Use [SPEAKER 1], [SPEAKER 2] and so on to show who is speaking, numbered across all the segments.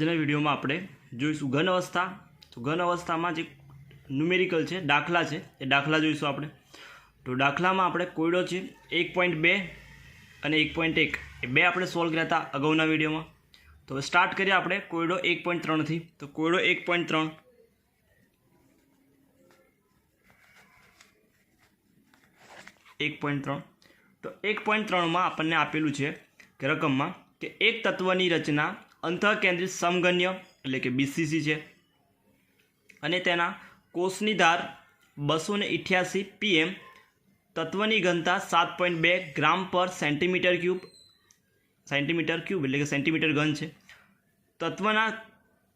[SPEAKER 1] આજના વિડીયોમાં આપણે જોઈશું ઘન અવસ્થા। તો ઘન અવસ્થામાં જે ન્યુમેરિકલ છે, દાખલા છે, એ દાખલા જોઈશું આપણે। તો દાખલામાં આપણે કોયડો છે 1.2 અને 1.1 એ બે આપણે સોલ્વ કર્યા હતા અગાઉના વિડીયોમાં। તો હવે સ્ટાર્ટ કરીએ આપણે કોયડો 1.3 થી। તો કોયડો 1.3 તો 1.3 માં આપણને આપેલું છે કે રકમમાં કે એક તત્વની રચના અંતઃકેન્દ્રિત સમગન્ય એટલે કે બીસીસી છે અને તેના કોષની ધાર 288 pm, તત્વની ઘનતા 7.2 ગ્રામ પર સેન્ટીમીટર ક્યુબ એટલે કે સેન્ટીમીટર ઘન છે। તત્વના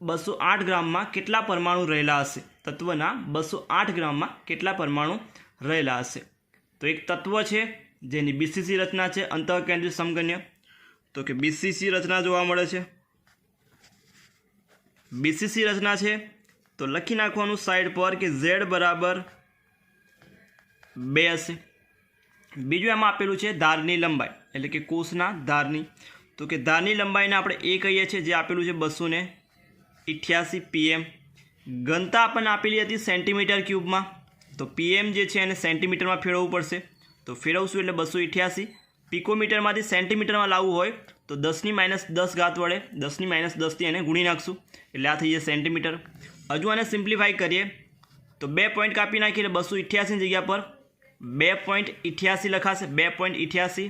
[SPEAKER 1] 208 ગ્રામમાં કેટલા પરમાણુ રહેલા હશે? તત્વના 208 ગ્રામમાં કેટલા પરમાણુ રહેલા હશે? તો એક તત્વ છે જેની બીસીસી રચના છે અંતઃકેન્દ્રિત સમગન્ય। તો કે બીસીસી રચના જોવા મળે છે। બીસીસી રચના છે તો લખી નાખવાનું સાઈડ પર કે z બરાબર 2 હશે। બીજું એમાં આપેલું છે ધારની લંબાઈ એટલે કે કોષના ધારની। તો કે ધારની લંબાઈને આપણે એ કહીએ છીએ, જે આપેલું છે 288 pm। ઘનતા આપણને આપેલી હતી સેન્ટીમીટર ક્યુબમાં। તો pm જે છે એને સેન્ટીમીટરમાં ફેરવવું પડશે। તો ફેરવશું એટલે 288 પિકોમીટરમાંથી સેન્ટીમીટરમાં લાવવું હોય તો 10 - 10 વડે 10 - 10 થી એને ગુણી નાખશું એટલે આ થઈ જાય સેન્ટીમીટર। હજુ આને સિમ્પ્લિફાઈ કરીએ તો 2 પોઈન્ટ કાપી નાખીએ એટલે 288 ની જગ્યા પર 2.88 લખાશે। 2.88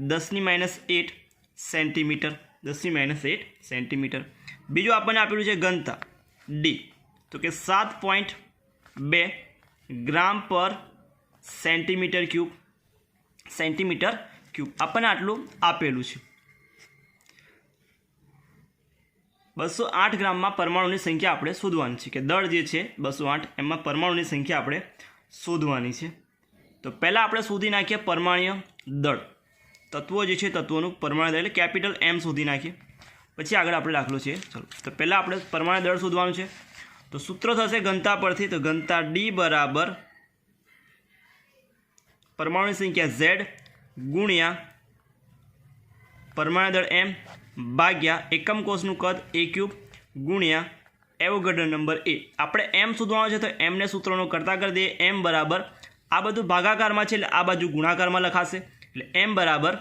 [SPEAKER 1] 10 - 8 સેન્ટીમીટર, 10 - 8 સેન્ટીમીટર। બીજું આપણને આપેલું છે ઘનતા d, તો કે 7.2 ગ્રામ પર સેન્ટીમીટર ક્યુબ આપણને આટલું આપેલું છે। 208 ગ્રામમાં પરમાણુની સંખ્યા આપણે શોધવાની છે, કે દળ જે છે 208 એમાં પરમાણુની સંખ્યા આપણે શોધવાની છે। તો પહેલાં આપણે શોધી નાખીએ પરમાણ્ય દળ। તત્વો જે છે તત્વોનું પરમાણ્ય દળ એટલે કેપિટલ M શોધી નાખીએ, પછી આગળ આપણે દાખલો છે। ચલો, તો પહેલાં આપણે પરમાણ્ય દળ શોધવાનું છે। તો સૂત્ર થશે ઘનતા પરથી, તો ઘનતા D બરાબર પરમાણુની સંખ્યા Z ગુણ્યા પરમાણ્ય દળ M ભાગ્યા એકમ કોષનું કદ A³ ગુણ્યા એવોગાડ્રો નંબર A। આપણે M શોધવાનો છે તો M ને સૂત્રનો કરતા કરી દઈએ। M બરાબર આ બધું ભાગાકારમાં છે એટલે આ બાજુ ગુણાકારમાં લખાશે, એટલે M બરાબર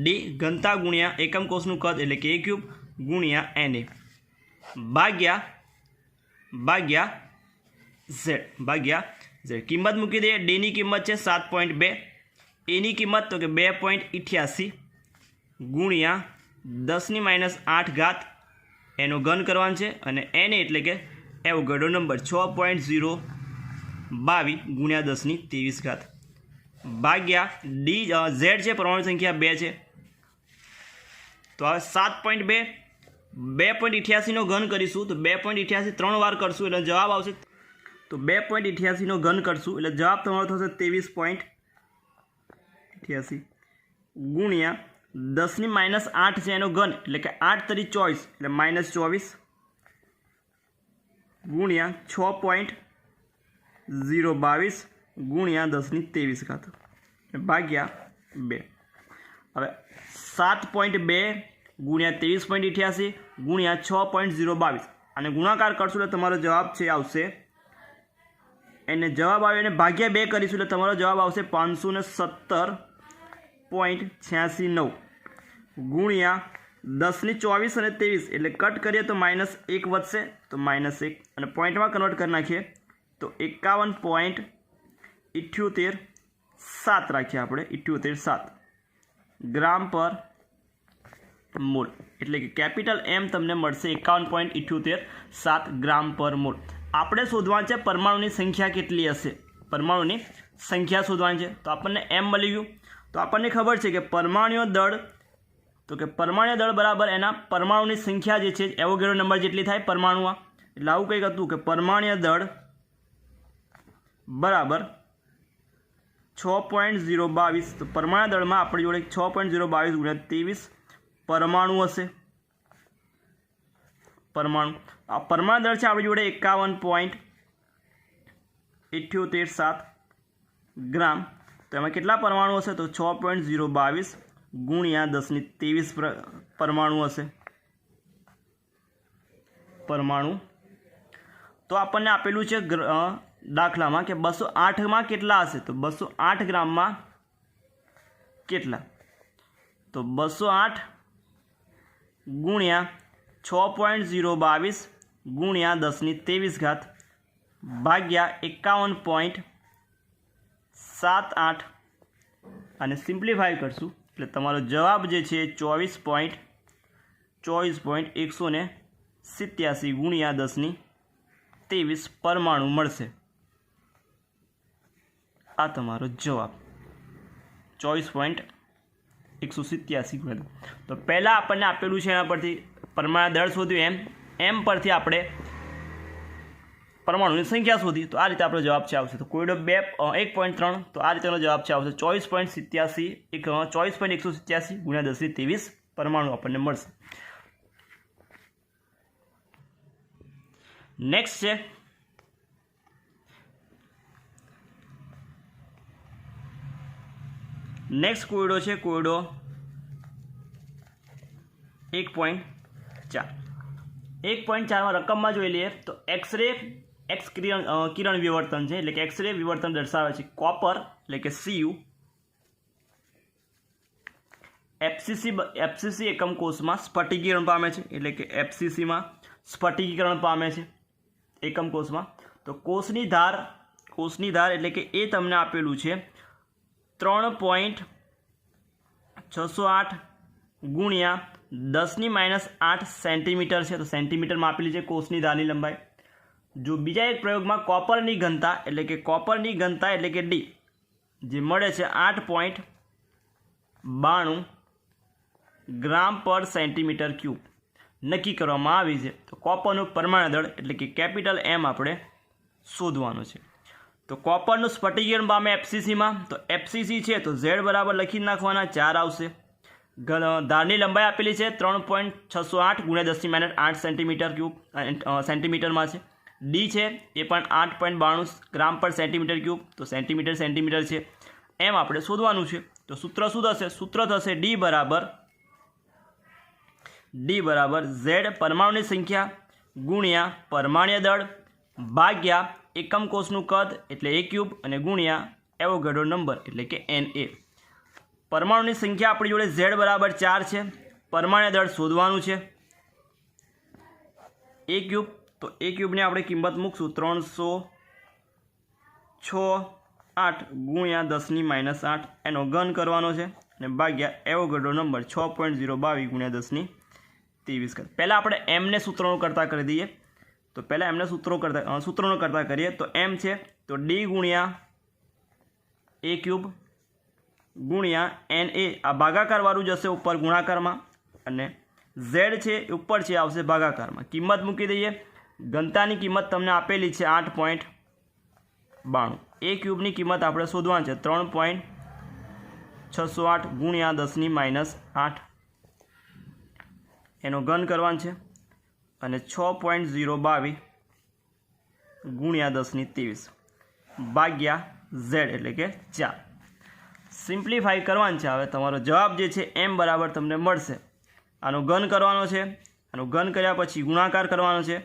[SPEAKER 1] D ઘનતા ગુણ્યા એકમ કોષનું કદ એટલે કે A³ ગુણ્યા Na ભાગ્યા Z। કિંમત મૂકી દઈએ। D ની કિંમત છે 7.2, A ની કિંમત તો કે 2.88 ગુણ્યા 10 - 8 એનો ઘન કરવાનો છે, અને Na એટલે કે એવોગાડ્રો નંબર 6.022 ગુણ્યા 10 - 23 ભાગ્યા D Z છે પરમાણુ સંખ્યા 2 છે। તો હવે 7.2 2.88 નો ઘન કરીશું તો 2.88 3 વાર કરશું એટલે જવાબ આવશે। તો 2.88 નો ઘન કરશું એટલે જવાબ તમારો થશે 23.88 ગુણ્યા 10 - 8 છે એનો ઘન એટલે કે 8 × 24 એટલે -24 ગુણ્યા 6.022 ગુણ્યા 10 - 23 ભાગ્યા 2। હવે 7.2 ગુણ્યા 23.88 ગુણ્યા 6.022 અને ગુણાકાર કરશું એટલે તમારો જવાબ છે આવશે, એને જવાબ આવે એને ભાગ્યા 2 કરીશું એટલે તમારો જવાબ આવશે 517.869 ગુણ્યા 10 - 24 અને 23 એટલે કટ કરીએ તો -1 વધશે તો -1 અને પોઈન્ટમાં કન્વર્ટ કરી નાખીએ તો 51.7 રાખીએ આપણે 78.7 ગ્રામ પર મોલ, એટલે કે કેપિટલ M તમને મળશે 51.78 ગ્રામ પર મોલ। આપણે શોધવાનું છે પરમાણુની સંખ્યા કેટલી હશે, પરમાણુની સંખ્યા શોધવાની છે। તો આપણને M મળી ગયું। તો આપણને ખબર છે કે પરમાણ્ય દળ, તો કે પરમાણ્ય દળ બરાબર એના પરમાણુની સંખ્યા જે છે એવોગાડ્રો નંબર જેટલી થાય પરમાણુમાં। એટલે આવું કંઈક હતું કે પરમાણ્ય દળ બરાબર 6.022। તો પરમાણ્ય દળમાં આપણી જોડે 6.022 ગુણ્યા 23 પરમાણુ હશે। આ પરમાણુ દળ છે આપણી જોડે 51.78 ગ્રામ। તો એમાં કેટલા પરમાણુ હશે? તો 6.022 ગુણ્યા 10 ની 23 પરમાણુ હશે। परमाणु। तो आपने आपेलू है दाखला में कि 208 में केटला हशे, तो 208 ग्राम में केटला, तो 208 गुणिया 6.022 गुणिया 10⁻23 भाग्या 51.78 અને સિમ્પ્લિફાય કરશું એટલે તમારો જવાબ જે છે 24.187 ગુણ્યા 10⁻23 પરમાણુ મળશે। આ તમારો જવાબ 24.187 ગુણ્યા। તો પહેલાં આપણને આપેલું છે એના પરથી પરમાણુ દળ શોધ્યું, એમ પરથી આપણે परमाणु की संख्या शोधी, तो आ रीते आपणो जवाब छे आवशे। तो कोयडो 1.3, तो आ रीतेनो जवाब छे आवशे 24.187 गुणिया 10⁻23 परमाणु आपने मळशे। नेक्स्ट है नेक्स्ट कोयडो है कोयडो 1.4। 1.4 में रकम में जोई लीए तो एक्स किरण विवर्तन है એટલે કે एक्सरे विवर्तन दर्शावे છે कॉपर એટલે કે Cu एफसीसी एकम कोष में स्फटिकीकरण पामे छे એટલે કે एफसीसी में स्फटिकीकरण पामे छे एकम कोष में। तो कोषनी धार એટલે કે એ તમને આપેલું છે 3.608 गुणिया 10⁻8 सेंटीमीटर है। तो सेंटीमीटर में आपेली है कोषनी धारनी लंबाई। जो बीजा एक प्रयोग में कॉपरनी घनता એટલે કે डी जे मळे छे 8.92 ग्राम पर सेंटीमीटर क्यूब नक्की करवामां आवी छे। तो कॉपरनुं परमाणु दळ એટલે કે कैपिटल एम आपणे शोधवानुं छे। तो कॉपरनुं स्फटिकीकरण पामे एफसीसी में, तो एफसीसी है तो Z बराबर लखी नाखवाना 4 आवशे। धारनी लंबाई आपेली है 3.608 गुणिया 10⁻8 सेंटीमीटर क्यूब सेंटीमीटर में है। डी है ये पण 8.92 ग्राम पर सेंटीमीटर क्यूब, तो सेंटीमीटर है एम आपणे शोधवानुं छे। तो सूत्र शुं थशे? सूत्र थशे डी बराबर Z परमाणुनी संख्या गुणिया परमाणुय दळ भाग्या एकम कोषनुं कद एटले ए क्यूब अने गुणिया एवोगाड्रो नंबर एटले के Na। परमाणुनी संख्या आपणी जोड़े Z बराबर 4 है, परमाणु दळ शोधवानुं छे ए क्यूब। तो ए क्यूबनी आपणे किंमत मूकशुं 306.8 गुणिया 10⁻8 एनो घन करवानो छे अने भाग्या एवोगाड्रो नंबर 6.022 गुणिया 10⁻23। पहला आपणे एम ने सूत्रों करता कर दीए। तो पहला एमने सूत्रों करता करिए। तो एम है तो डी गुणिया ए क्यूब गुणिया Na आ भागाकार वाळुं जशे उपर गुणाकार में अने Z है ऊपर है आवशे भागाकार में। किंमत मूकी दईए। घनतानी किंमत तमने आपेली है 8.92। ए क्यूबनी किंमत आपणे शोधवानी है 3.608 गुणिया 10⁻8 एनो घन करवानो छे अने 6.022 गुणिया 10⁻23 भाग्या Z एटले के 4। सिम्प्लिफाई करवानुं छे। हवे तमारो जवाब जे छे एम बराबर तमने मळशे। आनो घन करवानो छे, आनो घन कर्या पछी गुणाकार करवानो छे।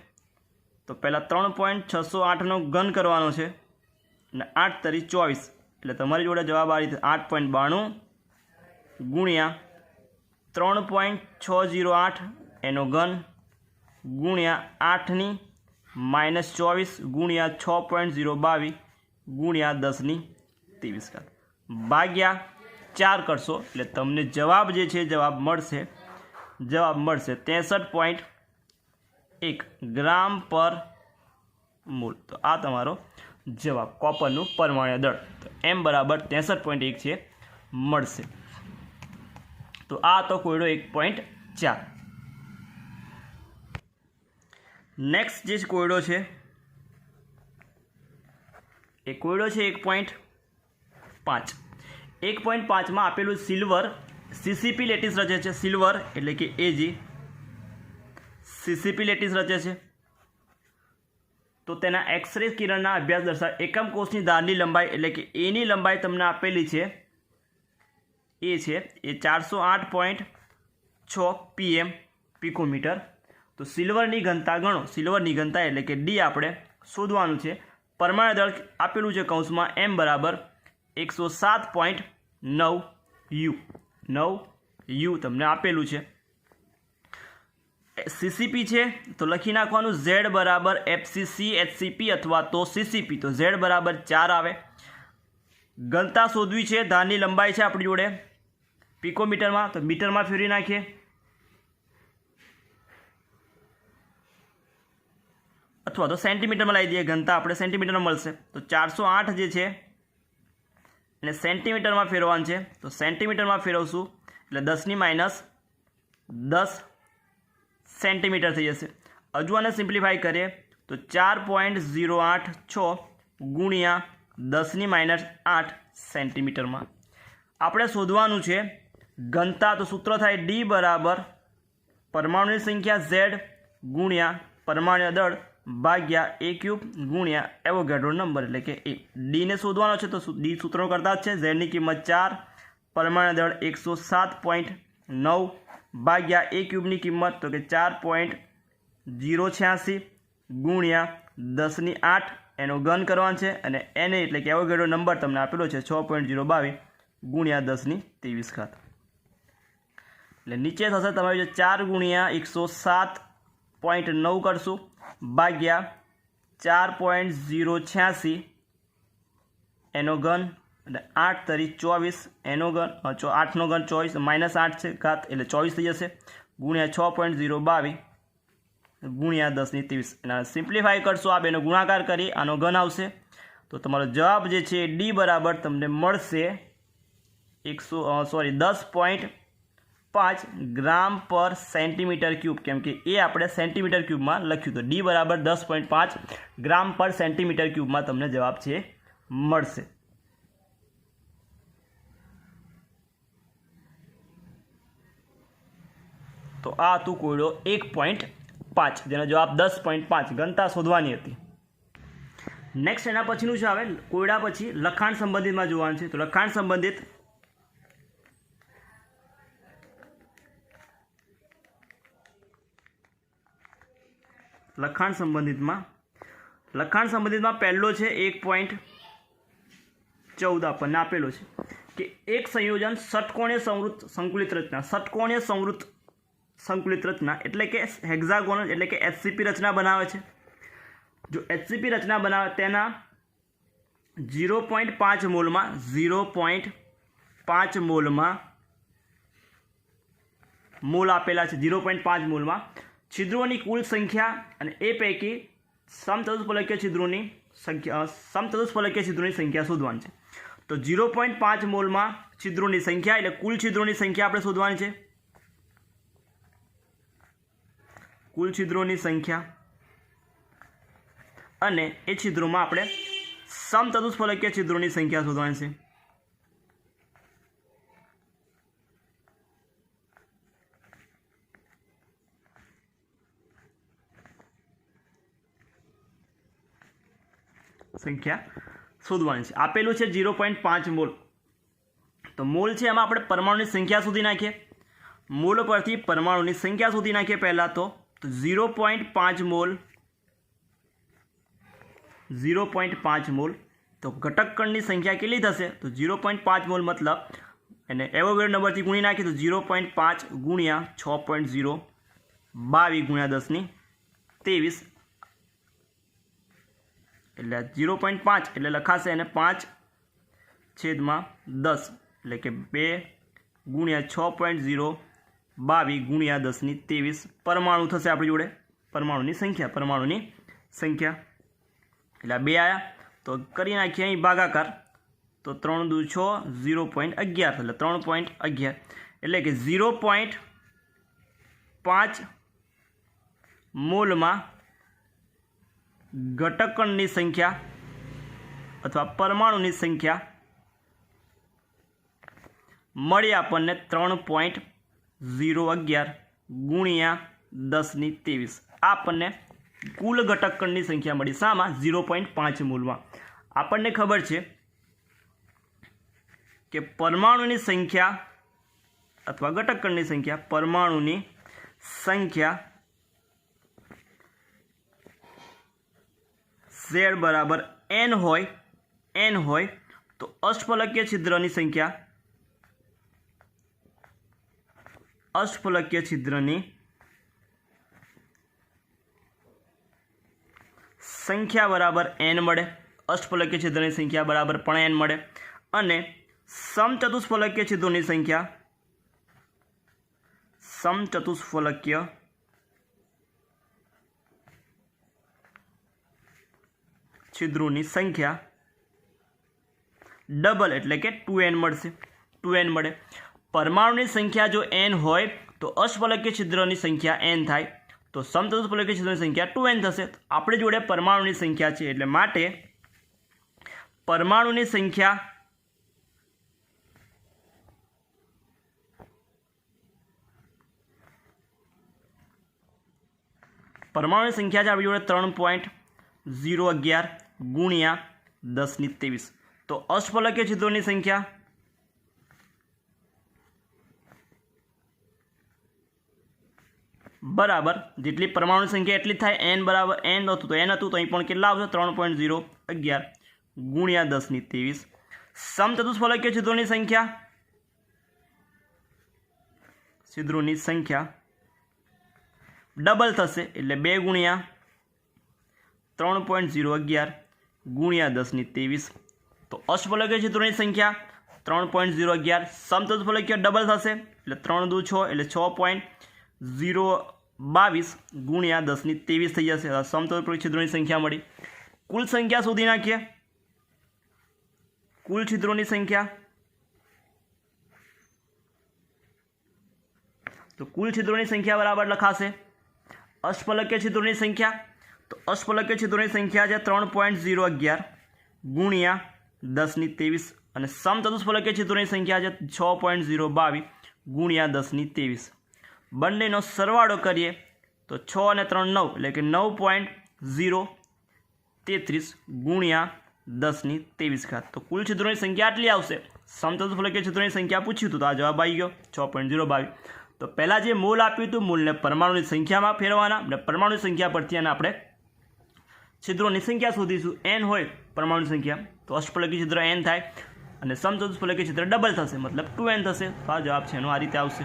[SPEAKER 1] तो पहला 3.608 नो घन करवानो छे अने 8 तरी 24 एटले तमारी जोड़े जवाब आ रीते 8.92 गुणिया 3.608 एनो घन गुणिया 8⁻24 गुणिया 6.022 गुणिया 10⁻23 भाग्या 4 करशो એટલે તમને જવાબ જે છે જવાબ મળશે 63.1 ग्राम पर मोल। तो आ तमारो जवाब कॉपरનું परमाणु दળ। तो एम बराबर 63.1 છે મળશે। तो आ तो कोयडो 1.4। नेक्स्ट जो कोयडो है ए कोयडो है 1.5। 1.5 में आपेलू सिल्वर सीसीपी लेटिस रचे है। सिल्वर एटले के Ag सीसीपी लेटिस रचे है। तो तेना एक्सरे किरणना अभ्यास दर्शावे एकम कोषनी धारनी लंबाई एटले के ए नी लंबाई तमने आपेली है ए 408.6 pm पिकोमीटर तो सिल्वरनी घनता गणो, सिल्वरनी घनता एटले के डी आपणे शोधवानुं छे। परमाणु दळ आपेलुं छे कौंसमां m बराबर 107.9 U, 9 U तमने आपेलुं छे। सीसीपी है तो लखी नाखवानुं Z बराबर FCC HCP अथवा तो CCP, तो Z बराबर 4 आवे। घनता शोधवी है, धारनी लंबाई है अपनी जोड़े पिकोमीटर में, तो मीटर में फेरवी नाखीए। अथवा तो सेंटीमीटर में लाई दीए, घनता अपने सेंटीमीटर में मळशे। तो 408 जे छे एने सेंटीमीटर में फेरवानुं छे, तो सेंटीमीटर में फेरवशुं एटले 10 सेंटीमीटर थी जैसे। हजू आने सिम्प्लिफाई करिए तो 4.086 गुणिया 10⁻8 सेंटीमीटर में आपणे शोधवानुं छे घनता। तो सूत्र थाय डी बराबर परमाणुनी संख्या Z गुणिया परमाणु दळ भाग्या a क्यूब गुणिया एवोगाड्रो नंबर एटले के a। डी ने शोधवानो छे तो डी सूत्रों करता ज छे। Z नी किंमत 4, परमाणु दळ 107.9 भाग्या a क्यूब की किंमत तो कि 4.086 गुणिया 10⁸ एनो घन करवानो छे अने n एटले के एवोगाड्रो नंबर तमने आपेलो छे 6.022 गुणिया 10⁻23 एटले नीचे थशे तमारे जो 4 गुणिया 107.9 करशुं भाग्या 4.086 एनो घन 8 तरी 24 एनो घन 8 नो घन 24 -8 है घात एटले 24 थी जशे गुणिया 6.022 गुणिया 10⁻23 एना सिम्प्लिफाई करशो आ बेनो गुणाकार करी आनो घन आवशे तो तमारो जवाब जे छे डी बराबर तमने मळशे 10.5 ग्राम पर सेंटीमीटर क्यूब, केम के ए आपणे सेंटीमीटर क्यूब में लख्युं तो डी बराबर 10.5 ग्राम पर सेंटीमीटर क्यूब में तमने जवाब छे मळशे। तो आ हतुं कोयडो 1.5 जेनो जवाब 10.5 घनता शोधवानी हती। नेक्स्ट एना पछीनुं छे हवे कोयडा पछी लखाण संबंधित में जोवानुं छे। तो लखाण संबंधित में पहलो है 1.14 आपने आपेलो है कि एक संयोजन षटकोणीय संकुलित रचना, षटकोणीय संकुलित रचना एटले के हेक्सागोनल एटले के HCP रचना बनावे छे। जो HCP रचना बनावे तेना 0.5 मोल में 0.5 मोल में मोल आपेला है। 0.5 मोल में छिद्रों की कुल संख्या अने ए पैकी समचतुष्फलकीय छिद्रों की संख्या शोधवानी है। तो 0.5 मोल में छिद्रों की संख्या एटले कुल छिद्रों की संख्या आपणे शोधवानी है। कुल छिद्रों की संख्या अने ए छिद्रों में आपणे समचतुष्फलकीय छिद्रों की संख्या शोधवानी है। संख्या शोधवानी है। आपेलू है 0.5 मोल। तो मोल है एमां आपणे परमाणु की संख्या शोधी नाखीए। मोल परथी परमाणु की संख्या शोधी नाखीए। पहला तो 0.5 मोल 0.5 मोल तो घटक कण की संख्या केटली थशे तो 0.5 मोल मतलब एने एवोगाड्रो नंबर थी गुणी नाखीए तो 0.5 गुणिया 6.022 गुणिया 10⁻23 એટલે 0.5 એટલે લખાશે એને 5/10 એટલે કે 2 ગુણ્યા 6.022 ગુણ્યા 10⁻23 પરમાણુ થશે આપણી જોડે પરમાણુની સંખ્યા એટલે 2 આયા તો કરી નાખીએ અહીં ભાગાકાર તો 3 × 2 = 6 0.11 એટલે 3.11 એટલે કે 0.5 મોલમાં घटक कण की संख्या अथवा परमाणु की संख्या मळी आपने 3.011 गुणिया 10⁻23 आपने कुल घटक कण की संख्या मळी शामां 0.5 मोल में। आपने खबर है कि परमाणु की संख्या अथवा घटक कण की संख्या परमाणु की संख्या z બરાબર n હોય તો અષ્ટફલકીય છિદ્રની સંખ્યા બરાબર n મળે, અષ્ટફલકીય છિદ્રની સંખ્યા બરાબર પણ n મળે, અને સમચતુષ્ફલકીય છિદ્રોની સંખ્યા ડબલ એટલે કે 2n મળશે, 2n મળે. પરમાણુની સંખ્યા જો n હોય તો અષ્ટફલકીય છિદ્રની સંખ્યા n થાય, તો સમચતુષ્ફલકીય છિદ્રની સંખ્યા 2n થશે. આપણી જોડે પરમાણુની સંખ્યા છે એટલે માટે પરમાણુની સંખ્યા છે આપણી જોડે 3.011 ગુણ્યા 1023. તો અષ્ટફલકીય છિદ્રોની સંખ્યા બરાબર જેટલી પરમાણુની સંખ્યા એટલી થાય, n બરાબર n હતું તો n હતું, તો અહીં પણ કેટલા આવશે 3.011 ગુણ્યા 1023. સમચતુષ્ફલકીય છિદ્રોની સંખ્યા ડબલ થશે એટલે 2 ગુણ્યા 3.011 ગુણ્યા 1023. તો અષ્ટફલકીય છિદ્રોની સંખ્યા 3.011, સમચતુષ્ફલકીય ડબલ થશે એટલે 3 દુ 6 એટલે 6.022 ગુણ્યા 1023 થઈ જશે. સમચતુષ્ફલકીય છિદ્રોની સંખ્યા મળી. કુલ સંખ્યા શોધી નાખીએ. કુલ છિદ્રોની સંખ્યા, તો કુલ છિદ્રોની સંખ્યા બરાબર લખાશે અષ્ટફલકીય છિદ્રોની સંખ્યા, તો અષ્ટફલકીય છિદ્રોની સંખ્યા છે 3.011 ગુણ્યા 1023, અને સમચતુષ્ફલકીય છિદ્રોની સંખ્યા છે 6.022 ગુણ્યા 1023. બંનેનો સરવાળો કરીએ તો 6 અને 3 9 એટલે કે 9.033 ગુણ્યા 1023. તો કુલ છિદ્રોની સંખ્યા આટલી આવશે. સમચતુષ્ફલકીય છિદ્રોની સંખ્યા પૂછ્યું હતું તો આ જવાબ આવી ગયો 6.022. તો પહેલાં જે મોલ આપ્યું હતું મોલને પરમાણુની સંખ્યામાં ફેરવવાના, અને પરમાણુની સંખ્યા પરથી અને આપણે છિદ્રોની સંખ્યા શોધીશું. n હોય પરમાણુની સંખ્યા તો અષ્ટફલકીય છિદ્ર n થાય, અને સમચતુષ્ફલકીય છિદ્ર ડબલ થશે મતલબ 2n થશે. તો આ જવાબ છે એનો આ રીતે આવશે.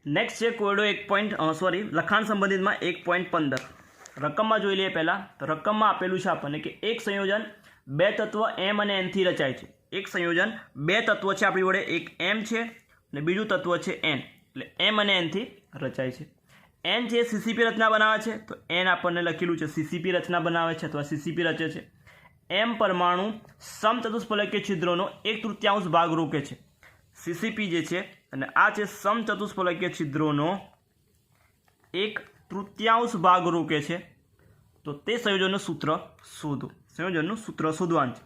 [SPEAKER 1] નેક્સ્ટ છે કોયડો લખાણ સંબંધિતમાં 1.15. રકમમાં જોઈ લઈએ પહેલાં. તો રકમમાં આપેલું છે આપણને કે એક સંયોજન 2 તત્વ m અને n થી રચાય છે. એક સંયોજન 2 તત્વ છે આપણી જોડે, એક m છે અને બીજું તત્વ છે n, એટલે m અને n થી રચાય છે. n છે ccp રચના બનાવે છે, તો n આપણને લખેલું છે ccp રચના બનાવે છે અથવા ccp રચે છે. m પરમાણુ સમચતુષ્ફલકીય છિદ્રોનો 1/3 ભાગ રોકે છે. ccp જે છે અને આ છે સમચતુષ્ફલકીય છિદ્રોનો 1/3 ભાગ રોકે છે. તો તે સંયોજનનું સૂત્ર શોધો. સંયોજનનું સૂત્ર શોધવાનું છે.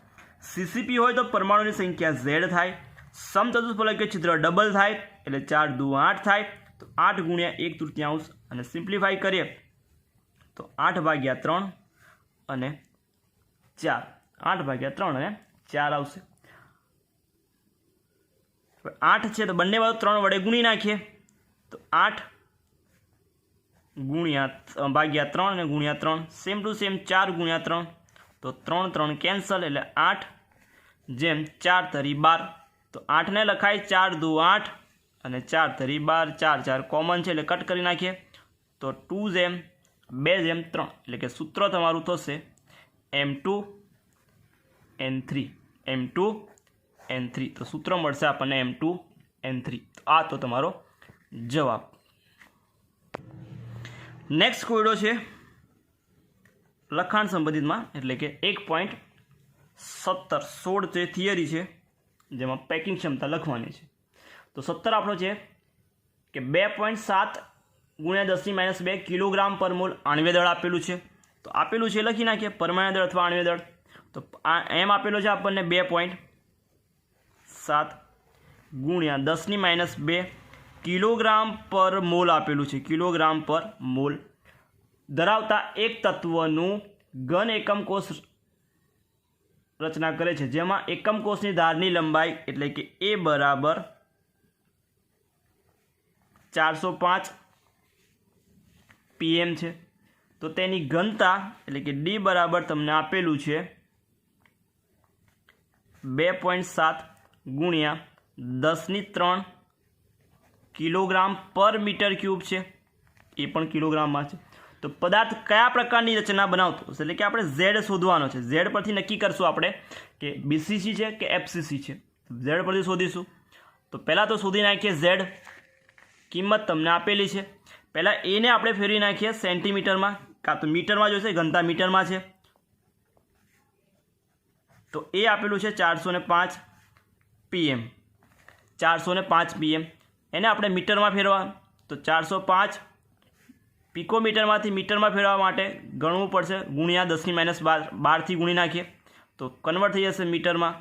[SPEAKER 1] ccp હોય તો પરમાણુની સંખ્યા z થાય, સમચતુષ્ફલકીય છિદ્ર ડબલ થાય એટલે 4 દુ 8 થાય, તો 8 ગુણ્યા 1/3, અને સિમ્પ્લિફાઈ કરીએ તો 8/3 અને 4, 8/3 અને 4 આવશે. 8 છે તો બંને બાજુ 3 વડે ગુણી નાખીએ તો 8 ગુણ્યા ભાગ્યા 3 અને ગુણ્યા 3, સેમ ટુ સેમ 4 ગુણ્યા 3, તો 3 3 કેન્સલ એટલે 8 જેમ 4 તરી 12. તો 8 ને લખાય 4 દુ 8 અને 4 તરી 12, 4 4 કોમન છે એટલે કટ કરી નાખીએ તો 2 જેમ 2 જેમ 3, એટલે કે સૂત્ર તમારું થશે m2 n3, m2 n3. તો સૂત્ર મળશે આપણને m2 n3. તો આ તો તમારો જવાબ. નેક્સ્ટ કોયડો છે લખાણ સંબંધિતમાં એટલે કે 1.17 16 જે થિયરી છે જેમાં પેકિંગ ક્ષમતા લખવાની છે. તો 17 આપણો છે કે 2.7 ગુણ્યા 10⁻2 કિલોગ્રામ પર મોલ આણ્વીય દળ આપેલું છે. તો આપેલું છે લખી નાખીએ પરમાણ્વીય દળ અથવા આણ્વીય દળ. તો એમ આપેલો છે આપણને 2.7 ગુણ્યા 10⁻2 કિલોગ્રામ પર મોલ આપેલું છે. કિલોગ્રામ પર મોલ ધરાવતા એક તત્વનું ઘન એકમ કોષ રચના કરે છે, જેમાં એકમ કોષની ધારની લંબાઈ એટલે કે a બરાબર 405 pm છે. તો તેની ઘનતા એટલે કે ડી બરાબર તમને આપેલું છે 2.7 ગુણ્યા 10³ કિલોગ્રામ પર મીટર ક્યુબ છે, એ પણ કિલોગ્રામમાં છે. તો પદાર્થ કયા પ્રકારની રચના બનાવતો હશે, એટલે કે આપણે ઝેડ શોધવાનો છે. ઝેડ પરથી નક્કી કરશું આપણે કે બીસીસી છે કે એફસીસી છે. ઝેડ પરથી શોધીશું. તો પહેલાં તો શોધી નાખીએ ઝેડ, કિંમત તમને આપેલી છે. પહેલાં એને આપણે ફેરવી નાખીએ સેન્ટીમીટરમાં, કાં તો મીટરમાં જોઈશે, ઘનતા મીટરમાં છે. તો એ આપેલું છે 405 PM, 405 PM. એને આપણે મીટરમાં ફેરવા, તો 405 પિકોમીટરમાંથી મીટરમાં ફેરવા માટે ગણવું પડશે, ગુણ્યા 10⁻12થી ગુણી નાખીએ તો કન્વર્ટ થઈ જશે મીટરમાં.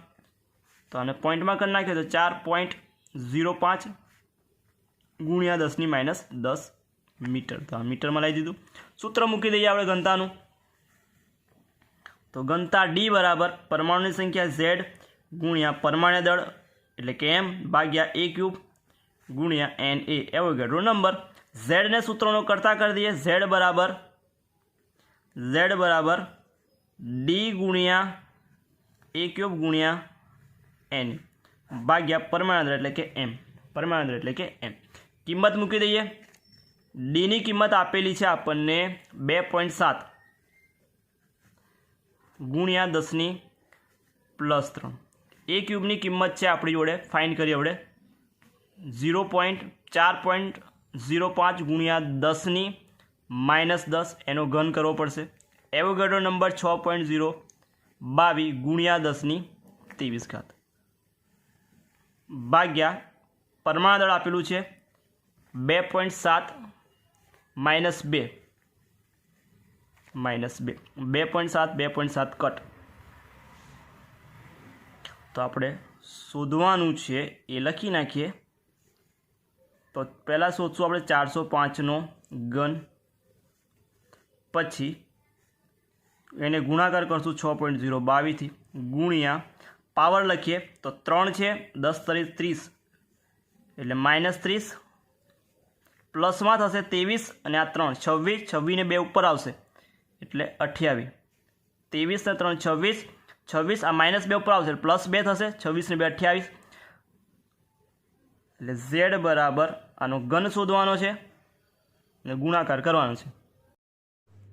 [SPEAKER 1] તો આને પોઈન્ટમાં કરી નાખીએ તો 4.05 ગુણ્યા 10⁻10 મીટર. તો આ મીટરમાં લઈ દીધું. સૂત્ર મૂકી દઈએ આપણે ઘનતાનું. તો ઘનતા ડી બરાબર પરમાણુની સંખ્યા ઝેડ ગુણ્યા પરમાણુ દળ એટલે કે એમ ભાગ્યા a ક્યુબ ગુણ્યા Na એવોગાડ્રો નંબર. ઝેડને સૂત્રોનો કરતા કરી દઈએ. ઝેડ બરાબર ડી ગુણ્યા a ક્યુબ ગુણ્યા n ભાગ્યા પરમાણુ દળ એટલે કે m, પરમાણુ દળ એટલે કે m. કિંમત મૂકી દઈએ. ડીની કિંમત આપેલી છે આપણને 2.7 ગુણ્યા 10⁻3. a ક્યુબની કિંમત છે આપણી જોડે, ફાઇન્ડ કરીએ આપણે 4.05 ગુણ્યા 10⁻10 એનો ઘન કરવો પડશે. એવોગાડ્રો નંબર 6.022 ગુણ્યા 10⁻23 ભાગ્યા પરમાણુ દળ આપેલું છે 2.7 -2 2.7 કટ. તો આપણે શોધવાનું છે એ લખી નાખીએ. તો પહેલાં શોધશું આપણે 405નો ઘન, પછી એને ગુણાકાર કરશું 6.022થી ગુણ્યા પાવર લખીએ તો 3 છે 10 × 30 એટલે -30 પ્લસમાં થશે 23 અને આ 3 26, 26 ને 2 ઉપર આવશે એટલે 28. 23 ને 3 26, 26 આ -2 ઉપર આવશે +2 થશે, 26 ને 2 28. એટલે ઝેડ બરાબર આનો ઘન શોધવાનો છે અને ગુણાકાર કરવાનો છે.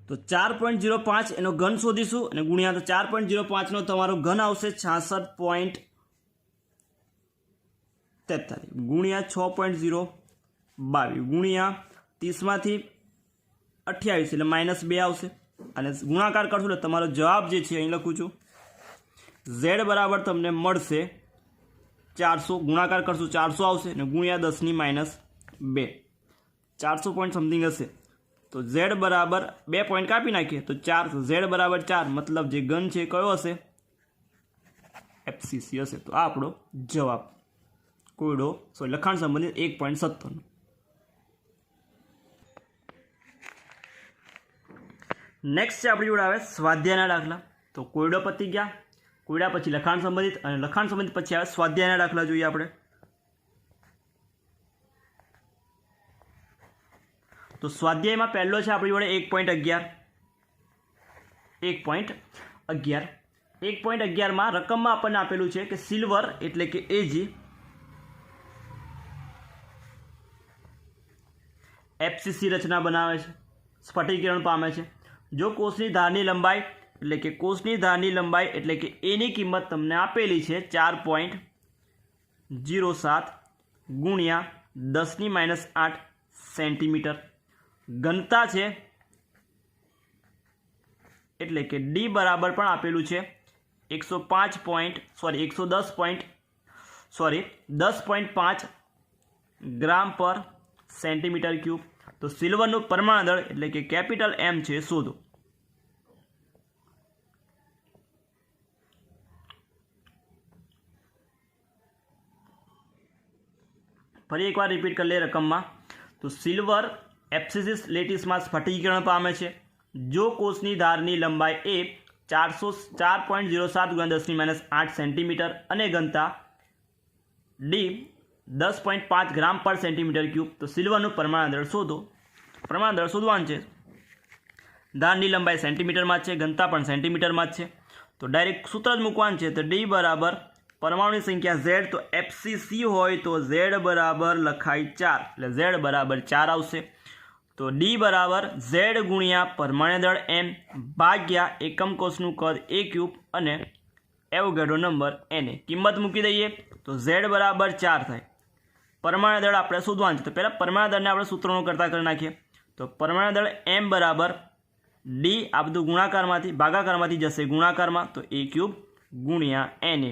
[SPEAKER 1] તો 4.05 એનો ઘન શોધીશું અને ગુણ્યા તો 4.05નો તમારો ઘન આવશે 66.43 ગુણ્યા 6.022 ગુણ્યા 30માંથી 28 એટલે -2 આવશે અને ગુણાકાર કરશું એટલે તમારો જવાબ જે છે અહીં લખું છું ઝેડ બરાબર તમને મળશે 400, ગુણાકાર કરશું 400 આવશે અને ગુણ્યા 10⁻2 400 પોઈન્ટ સમથિંગ હશે. તો ઝેડ બરાબર 2 પોઈન્ટ કાપી નાખીએ તો 4, ઝેડ બરાબર 4 મતલબ જે ઘન છે કયો હશે, એફસીસી હશે. તો આ આપણો જવાબ કોયડો લખાણ સંબંધિત 1.57. નેક્સ્ટ છે આપણી જોડે આવે સ્વાધ્યાયના દાખલા. તો કોયડો પતી ગયા, કોયડા પછી લખાણ સંબંધિત અને લખાણ સંબંધિત પછી આવે સ્વાધ્યાયના દાખલા. જોઈએ આપણે તો સ્વાધ્યાયમાં પહેલો છે આપણી જોડે 1.11 રકમમાં આપણને આપેલું છે કે સિલ્વર એટલે કે Ag એફસીસી રચના બનાવે છે, સ્ફટિકીકરણ પામે છે. જો કોષની ધારની લંબાઈ એટલે કે એની કિંમત તમને આપેલી છે 4.07 ગુણ્યા 10⁻8 સેન્ટીમીટર. ઘનતા છે એટલે કે ડી બરાબર પણ આપેલું છે 10.5 ગ્રામ પર સેન્ટીમીટર ક્યુબ. તો સિલ્વરનું પરમાણુ દળ એટલે કે કેપિટલ M છે શોધો. ફરી એકવાર રિપીટ કરી લે રકમમાં. તો સિલ્વર એફસીસી લેટિસમાં સ્ફટિકીકરણ પામે છે જો કોષની ધારની લંબાઈ એ 4.07 ગુણ્યા 10⁻8 સેન્ટીમીટર અને ઘનતા ડી 10.5 ગ્રામ પર સેન્ટીમીટર ક્યુબ. તો સિલ્વરનું પરમાણુ દળ શોધો. પરમાણુ દળ શોધવાનું છે. ધારની લંબાઈ સેન્ટીમીટરમાં જ છે, ઘનતા પણ સેન્ટીમીટરમાં જ છે. તો ડાયરેક્ટ સૂત્ર જ મૂકવાનું છે. તો ડી બરાબર પરમાણુની સંખ્યા ઝેડ, તો FCC હોય તો ઝેડ બરાબર લખાય 4, એટલે ઝેડ બરાબર 4 આવશે. તો ડી બરાબર ઝેડ ગુણ્યા પરમાણ્વીય દળ એમ ભાગ્યા એકમ કોષનું કદ એ ક્યુબ અને એવોગાડ્રો નંબર એને. કિંમત મૂકી દઈએ તો ઝેડ બરાબર 4 થાય. પરમાણ્વીય દળ આપણે શોધવાનું છે. તો પહેલાં પરમાણ્વીય દળને આપણે સૂત્રોનો કરતા કરી નાખીએ. તો પરમાણ્વીય દળ એમ બરાબર ડી, આ બધું ગુણાકારમાંથી ભાગાકારમાંથી જશે ગુણાકારમાં, તો એ ક્યુબ ગુણ્યા એને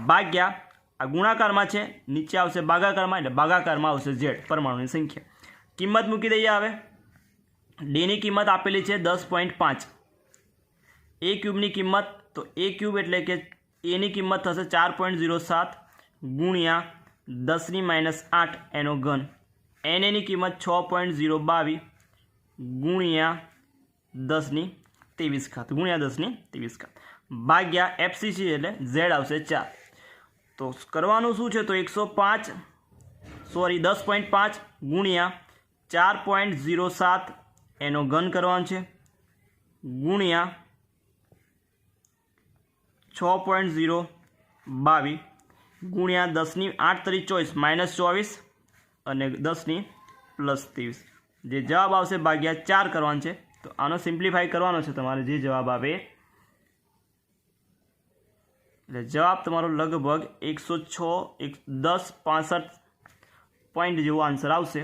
[SPEAKER 1] ભાગ્યા આ ગુણાકારમાં છે, નીચે આવશે ભાગાકારમાં, એટલે ભાગાકારમાં આવશે ઝેડ પરમાણુની સંખ્યા. કિંમત મૂકી દઈએ. હવે ડીની કિંમત આપેલી છે 10.5, એ ક્યુબની કિંમત, તો એ ક્યુબ એટલે કે એની કિંમત થશે 4.07 ગુણ્યા 10⁻8 એનો ઘન, એની કિંમત 6.022 ગુણ્યા 10⁻23 ગુણ્યા 10⁻23 ભાગ્યા FCC એટલે ઝેડ આવશે 4. તો કરવાનું શું છે? તો 10.5 ગુણ્યા 4.07 એનો ઘન કરવાનો છે ગુણ્યા 6.022 ગુણ્યા 10⁻8 તરી 24 અને 10�+23, જે જવાબ આવશે ભાગ્યા 4 કરવાનો છે. તો આનો સિમ્પ્લિફાઈ કરવાનો છે તમારે, જે જવાબ આવે એટલે જવાબ તમારો લગભગ 106 પોઈન્ટ જેવો આન્સર આવશે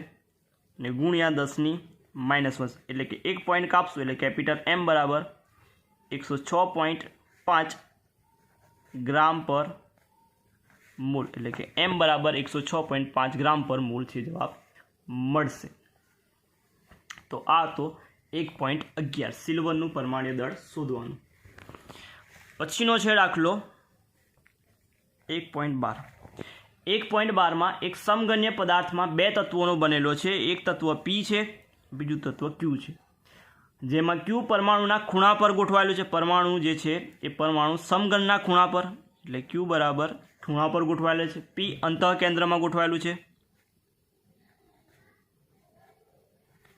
[SPEAKER 1] ને ગુણ્યા 10⁻1, એટલે કે 1 પોઈન્ટ કાપશું એટલે કેપિટલ એમ બરાબર 106.5 ગ્રામ પર મોલ, એટલે કે એમ બરાબર 106.5 ગ્રામ પર મોલ છે જવાબ મળશે. તો આ તો 1.11 સિલ્વરનું પરમાણ્વીય દળ શોધવાનું. પછીનો છે દાખલો 1.12. 1.12માં એક સમગન્ય પદાર્થમાં 2 તત્વોનો બનેલો છે. એક તત્વ P છે, બીજું તત્વ Q છે, જેમાં Q પરમાણુના ખૂણા પર ગોઠવાયેલું છે. પરમાણુ જે છે એ પરમાણુ સમઘનના ખૂણા પર, એટલે Q બરાબર ખૂણા પર ગોઠવાયેલું છે. P અંતઃકેન્દ્રમાં ગોઠવાયેલું છે,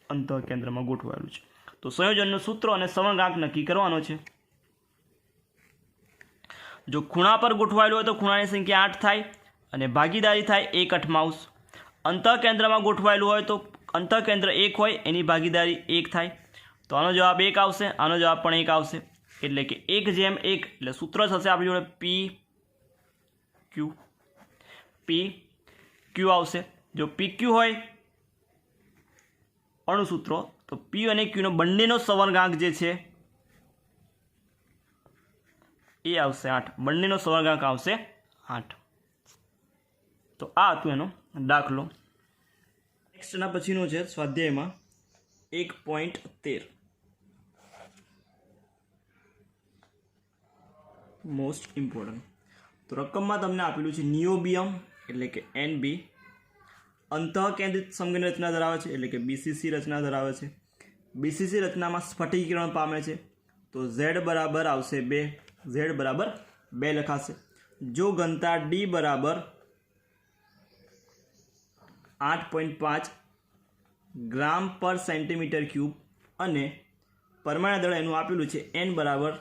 [SPEAKER 1] અંતઃકેન્દ્રમાં ગોઠવાયેલું છે. તો સંયોજનનું સૂત્ર અને સમઘાંક નક્કી કરવાનો છે. જો ખૂણા પર ગોઠવાયેલું હોય તો ખૂણાની સંખ્યા 8 થાય અને ભાગીદારી થાય 1/8. અંતઃકેન્દ્રમાં ગોઠવાયેલું હોય તો અંતઃકેન્દ્ર 1 હોય, એની ભાગીદારી 1 થાય. તો આનો જવાબ 1 આવશે, આનો જવાબ પણ 1 આવશે, એટલે કે 1/1. એટલે સૂત્ર થશે આપણી જોડે PQ આવશે. જો PQ હોય અણુસૂત્રો, તો P અને Q નો બંનેનો સમઘાંક જે છે એ આવશે 8, બંનેનો સમઘાંક આવશે 8. તો આ હતું એનો દાખલો. નેક્સ્ટના પછીનો છે સ્વાધ્યાયમાં 1.13. Most important. તો રકમમાં તમને આપેલું છે નિયોબિયમ એટલે કે NB અંતઃકેન્દ્રિત સમઘન રચના ધરાવે છે, એટલે કે BCC રચના ધરાવે છે. BCC રચનામાં સ્ફટિકીકરણ પામે છે. તો Z બરાબર આવશે 2, Z બરાબર 2 લખાશે. જો ઘનતા D બરાબર 8.5 ગ્રામ પર સેન્ટીમીટર ક્યુબ અને પરમાણ્વીય દળ એનું આપેલું છે N બરાબર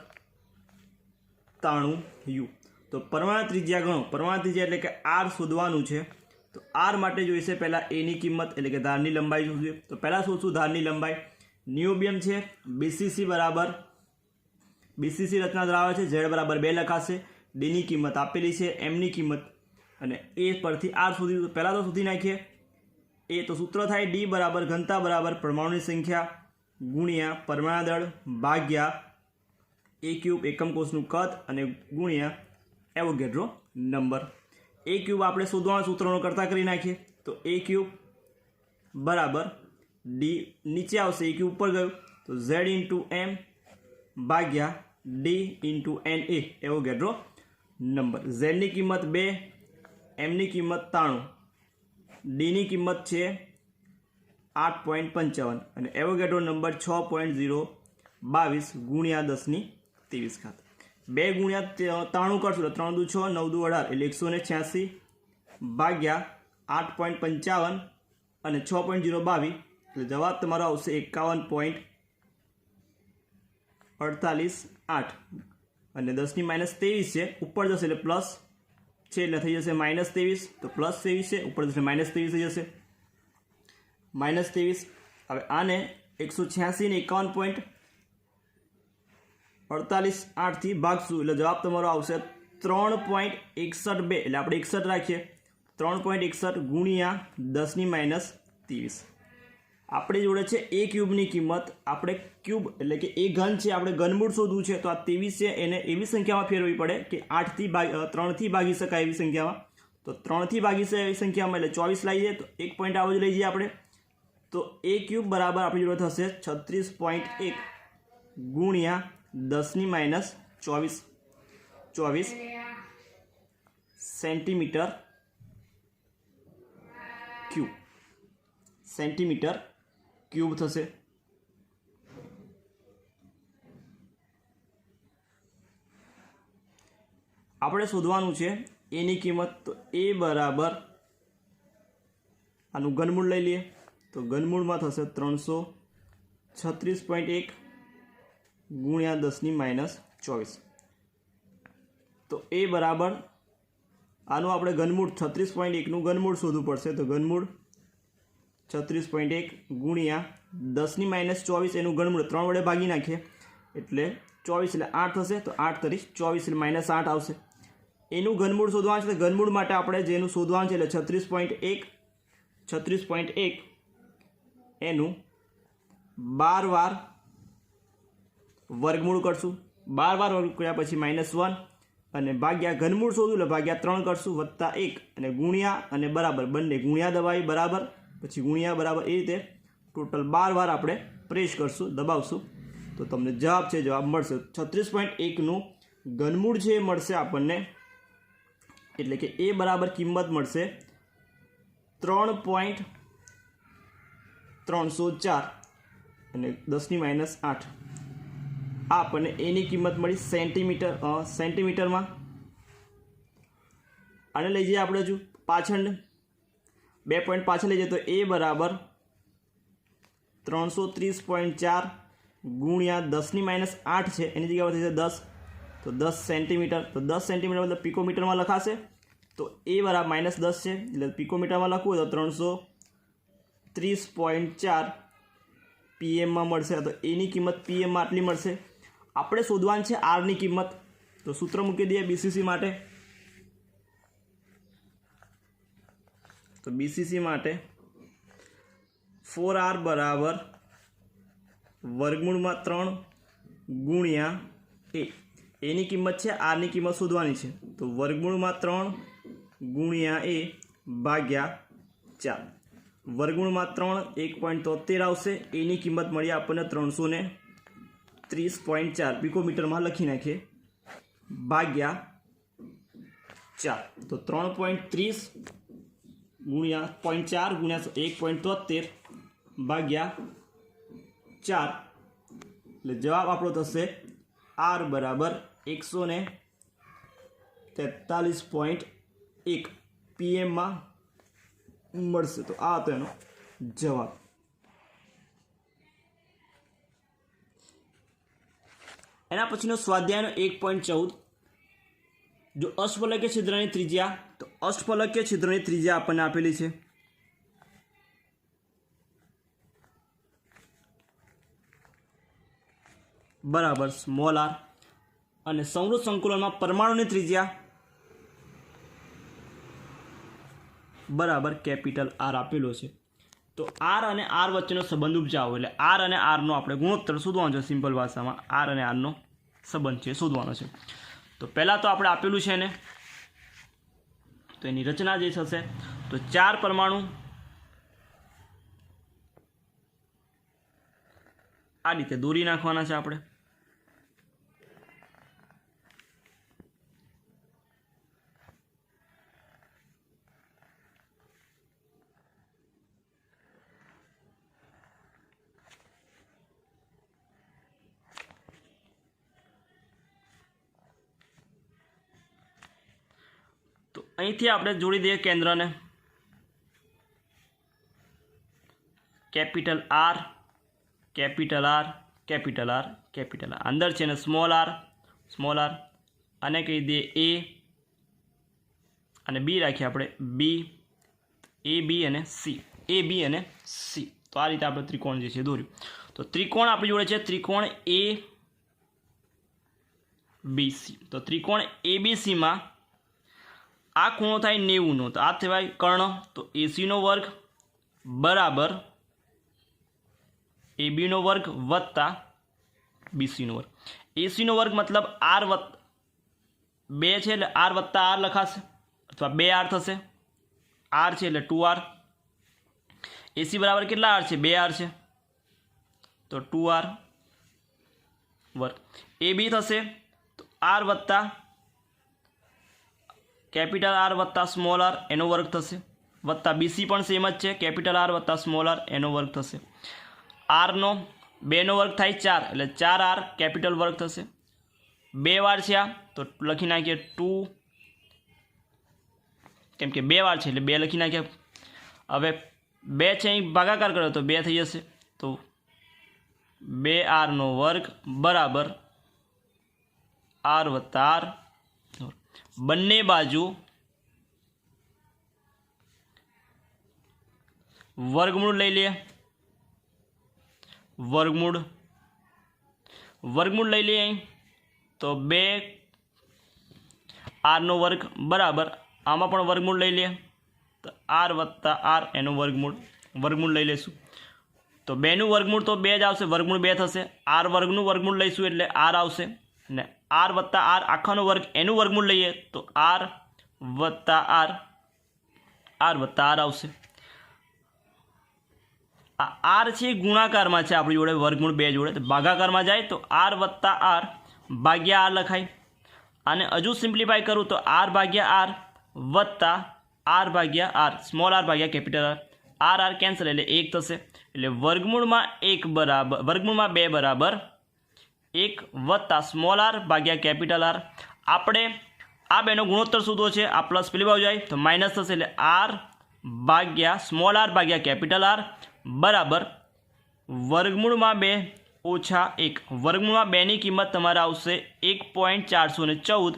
[SPEAKER 1] 93 U. તો પરમાણ્વીય ત્રિજ્યા ગણો. પરમાણ્વીય ત્રિજ્યા એટલે કે R શોધવાનું છે. તો R માટે જોઈશે પહેલાં એની કિંમત, એટલે કે ધારની લંબાઈ શોધીએ. તો પહેલાં શોધશું ધારની લંબાઈ. નિયોબિયમ છે, BCC રચના ધરાવે છે, Z બરાબર 2 લખાશે. ડીની કિંમત આપેલી છે, એમની કિંમત અને એ પરથી R શોધી. પહેલાં તો શોધી નાખીએ. એ તો સૂત્ર થાય D બરાબર ઘનતા બરાબર પરમાણુની સંખ્યા ગુણ્યા પરમાણ્વીય દળ ભાગ્યા એ ક્યુબ એકમ કોષનું કદ અને ગુણ્યા એવોગાડ્રો નંબર. એ ક્યુબ આપણે શોધવાના સૂત્રોનો કરતા કરી નાખીએ. તો એ ક્યુબ બરાબર ડી નીચે આવશે, એ ક્યુબ ઉપર ગયું તો Z × M ભાગ્યા D × NA એવોગાડ્રો નંબર. ઝેડની કિંમત 2, એમની કિંમત 93, ડીની કિંમત છે 8.55 અને એવોગાડ્રો નંબર 6.022 ગુણ્યા 10⁻23. 2 ગુણ્યા 93 કરશું તો 3 દુ 6, 9 દુ 18 એટલે 186 ભાગ્યા 8.55 અને 6.022 એટલે જવાબ તમારો આવશે 51.53. 48 અને 10 ની -23 છે, ઉપર જશે એટલે પ્લસ છે એટલે થઈ જશે -23, તો +23 છે, ઉપર જશે -23 થઈ જશે -23। હવે આને 186 ને 51.488 થી ભાગશું એટલે જવાબ તમારો આવશે 3.112, એટલે આપણે 61 રાખીએ, 3.61 ગુણ્યા 10 ની -23। આપણી જોડે છે એ ક્યુબની કિંમત, આપણે ક્યુબ એટલે કે એ ઘન છે, આપણે ઘનમૂળ શોધવું છે, તો આ 23 છે એને એવી સંખ્યામાં ફેરવવી પડે કે 3 થી ભાગી શકાય એવી સંખ્યામાં, તો 3 થી ભાગી શકાય એવી સંખ્યામાં એટલે 24 લઈ જઈએ, તો 1 પોઈન્ટ આ બાજુ લઈ જઈએ આપણે, તો એ ક્યુબ બરાબર આપણી જોડે થશે 36.1 ગુણ્યા 10 ની -24 સેન્ટીમીટર ક્યુબ થશે। આપણે શોધવાનું છે એની કિંમત, તો એ બરાબર આનું ઘનમૂળ લઈ લઈએ, તો ઘનમૂળમાં થશે 336.1 ગુણ્યા 10 ની -24, તો એ બરાબર આનું આપણે ઘનમૂળ 36.1નું ઘનમૂળ શોધવું પડશે, તો ઘનમૂળ 36.1 ગુણ્યા 10 ની -24 એનું ઘનમૂળ 3 વડે ભાગી નાખીએ એટલે 24 એટલે 8 થશે, તો 8 તરીકે 24 એટલે -8 આવશે। એનું ઘનમૂળ શોધવાનું છે, તો ઘનમૂળ માટે આપણે જેનું શોધવાનું છે એટલે 36.1 એનું 12 વાર વર્ગમૂળ કરશું, 12 વાર વર્ગ કર્યા પછી -1 અને ભાગ્યા ઘનમૂળ શોધવું એટલે ભાગ્યા 3 કરશું, +1 અને ગુણ્યા અને બરાબર, બંને ગુણ્યા દબાવી બરાબર, પછી ગુણ્યા બરાબર, એ રીતે ટોટલ 12 વાર આપણે પ્રેસ કરશું, દબાવશું, તો તમને જવાબ મળશે 36.1નું ઘનમૂળ જે મળશે આપણને, એટલે કે એ બરાબર કિંમત મળશે 3.304 અને 10 ની -8, આ આપણને એની કિંમત મળી સેન્ટીમીટરમાં। આને લઈ જઈએ આપણે હજુ પાછળ 2 પોઈન્ટ પાછળ લઈ જઈએ, તો એ બરાબર 330.4 ગુણ્યા 10 ની -8 છે, એની જગ્યા પર થઈ જશે 10, તો 10 સેન્ટીમીટર, તો 10 સેન્ટીમીટર મતલબ પિકોમીટરમાં લખાશે, તો એ બરાબર -10 છે એટલે પિકોમીટરમાં લખવું તો 330.4 પીએમમાં મળશે, તો એની કિંમત પીએમમાં આટલી મળશે। આપણે શોધવાનું છે આરની કિંમત, તો સૂત્ર મૂકી દઈએ બીસીસી માટે, તો બીસીસી માટે 4r બરાબર વર્ગમૂળમાં 3 ગુણ્યા એની કિંમત છે, આરની કિંમત શોધવાની છે, તો વર્ગમૂળમાં 3 ગુણ્યા એ ભાગ્યા 4, વર્ગમૂળમાં 3 1.73 આવશે, એની કિંમત મળી આપણને 330.4 પિકોમીટરમાં લખી નાખીએ ભાગ્યા 4, તો 3.30 ગુણ્યા 0.4 ગુણ્યા 1.73 ભાગ્યા 4, એટલે જવાબ આપણો થશે આર બરાબર 143.1 પીએમમાં મળશે, તો આ હતો એનો જવાબ। એના પછીનો સ્વાધ્યાયનો 1.14, જો અષ્ટફલકીય છિદ્રની ત્રિજ્યા, તો અષ્ટફલકીય છિદ્રની ત્રિજ્યા આપણને આપેલી છે, બરાબર સ્મોલ આર, અને સમૃદ્ધ સંકુલનમાં પરમાણુની ત્રિજ્યા બરાબર કેપિટલ આર આપેલો છે, તો આર અને આર વચ્ચેનો સંબંધ ઉપજાવો, એટલે આર અને આરનો આપણે ગુણોત્તર શોધવાનો છે, સિમ્પલ ભાષામાં આર અને આરનો સંબંધ છે શોધવાનો છે। તો પહેલાં તો આપણે આપેલું છે ને, તો એની રચના જે થશે, તો 4 પરમાણુ આ રીતે દોરી નાખવાના છે આપણે, તો અહીંથી આપણે જોડી દઈએ કેન્દ્રને, કેપિટલ આર कैपिटल आर अंदर है स्मॉल आर आने कही दिए ए અને બી રાખીએ આપણે બી એ બી અને સી તો આ રીતે આપણે ત્રિકોણ જે છે દોર્યું તો ત્રિકોણ આપણી જોડે છે ત્રિકોણ એ બી સી તો ત્રિકોણ એ બી સીમાં આ ખૂણો થાય 90નો તો આ થવાય કર્ણ તો એસીનો વર્ગ બરાબર એ બીનો વર્ગ વત્તા બીસીનો વર્ગ એસીનો વર્ગ મતલબ આર બે છે એટલે આર વત્તા આર લખાશે अथवा 2r थशे r है एटले 2r एसी बराबर के आर है 2r है तो 2r वर्ग ए बी थशे तो r वत्ता कैपिटल आर वत्ता स्मॉल आर एनो वर्ग थशे वत्ता बीसी पण सेम ज छे कैपिटल आर वत्ता स्मॉल आर एनो वर्ग थशे आर नो 2 नो वर्ग थाय 4 एटले 4r कैपिटल वर्ग थशे 2 वार छे आ तो लखी नाखीए 2 केम के 2 वार है એટલે 2 लखी नाख्या हवे 2 है अहीं भागाकार करो तो 2 थई जशे तो 2r नो वर्ग बराबर r वत्ता r बंने बाजू वर्गमूळ लई लीए वर्गमूळ लई लीए तो 2r नो वर्ग बराबर आमा पण वर्गमूळ लई लीए तो r वत्ता r एनो वर्गमूळ लई लेशुं तो 2 નું વર્ગમૂળ તો 2 ज आवशे वर्गमूळ 2 थशे r वर्गનું वर्गमूळ लईशुं એટલે r आवशे ने r वत्ता r आखानो वर्ग एનું वर्गमूळ लईए तो r वत्ता r आवशे आ r छे गुणाकारमां छे आपणी जोडे वर्गमूळ 2 जोडे तो भागाकारमां जाए तो r वत्ता r भाग्या r लखाय आने हजू सिम्प्लिफाई करूँ तो r भाग्या r वत्ता r भाग्या r स्मॉल r भाग्या कैपिटल r r कैंसल एटले 1 थशे एटले वर्गमूळमां 1 बराबर वर्गमूळमां 2 बराबर 1 वत्ता स्मॉल r भाग्या कैपिटल r आपणे आ बेनो गुणोत्तर शोधवो छे आ प्लस पेली बाजु जाए तो माइनस थशे एटले r भाग्या स्मॉल r भाग्या कैपिटल r बराबर वर्गमूळमां 2 ओछा 1 वर्गमूळमां 2 ની કિંમત તમારે આવશે 1.414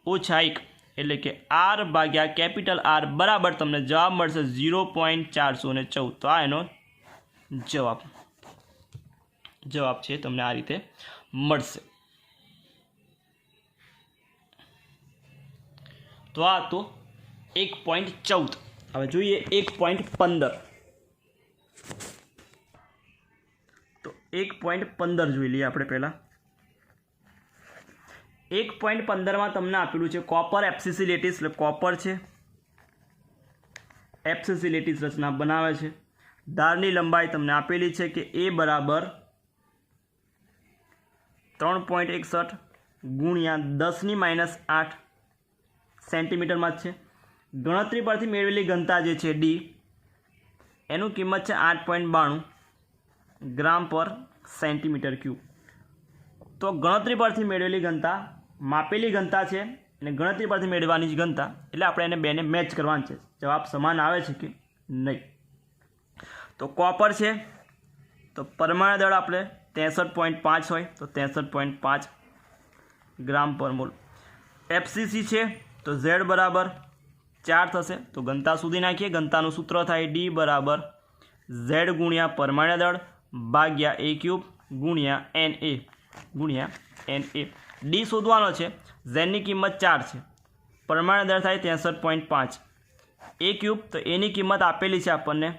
[SPEAKER 1] ઓછા 1 એટલે કે r ભાગ્યા કેપિટલ R બરાબર તમને જવાબ મળશે 0.414 તો આ એનો જવાબ છે તમને આ રીતે મળશે। તો આ તો 1.14 હવે જોઈએ 1.15 તો 1.15 જોઈ લઈએ આપણે પહેલા 1.15 में तमने आपेलू है कॉपर एफसीसी लेटिस कॉपर है एफसीसी लेटिस रचना बनावे छे धारनी लंबाई तमने आपेली है कि ए बराबर 3.61 गुणिया 10⁻8 सेंटीमीटर में है। गणतरी परथी मेळवेली घनता जे छे डी एनु किंमत है 8.92 ग्राम पर सेंटीमीटर क्यूब। तो गणतरी परथी मेळवेली घनता मापेली घनता है गणतरी परथी मेळववानी घनता एटले आपणे एने बेने मैच करवानुं छे। जवाब समान आवे छे कि नहीं। तो कॉपर है तो परमाणु दळ आपणे 63.5 होय तो 63.5 ग्राम पर मोल। एफसीसी है तो Z बराबर 4 थशे तो घनता सुधी नाखीए। घनतानुं सूत्र थाय D बराबर Z गुणिया परमाणु दळ भाग्या A क्यूब गुणिया NA डी शोधवानो छे। Z नी किंमत 4 है परमाणु दर थाय 63.5 ए क्यूब तो एनी किंमत आपेली है आपने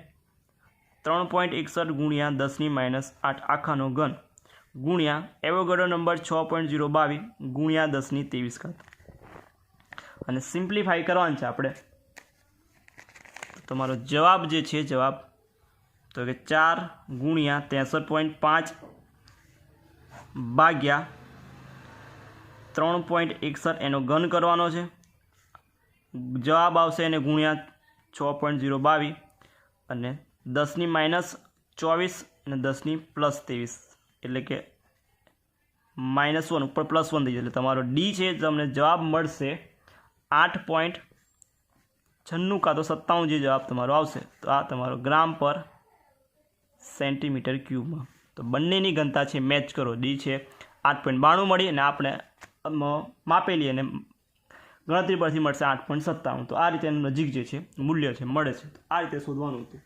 [SPEAKER 1] 3.61 गुणिया 10⁻8 आखानो घन गुणिया एवोगाड्रो नंबर 6.022 गुणिया 10⁻23 અને સિમ્પ્લિફાઈ કરવાનું છે આપણે તો તમારો જવાબ જે છે જવાબ તો કે 4 ગુણ્યા 63.5 ભાગ્યા 3.61 એનો ઘન કરવાનો છે। જવાબ આવશે એને ગુણ્યા 6.022 અને 10⁻24 અને 10⁻23 એટલે કે -1 ઉપર +1 થઈ જશે એટલે તમારો ડી છે તમને જવાબ મળશે 8.96 का तो 57 जो जवाब तमारो आवशे। तो आ तमारो ग्राम पर सेंटीमीटर क्यूब में તો બંનેની ઘનતા છે મેચ કરો, ડી છે 8.92 મળી અને આપણે માપેલી અને ગણતરી પરથી મળશે 8.57. તો આ રીતે એનું નજીક જે છે મૂલ્ય છે મળે છે. તો આ રીતે શોધવાનું હતું.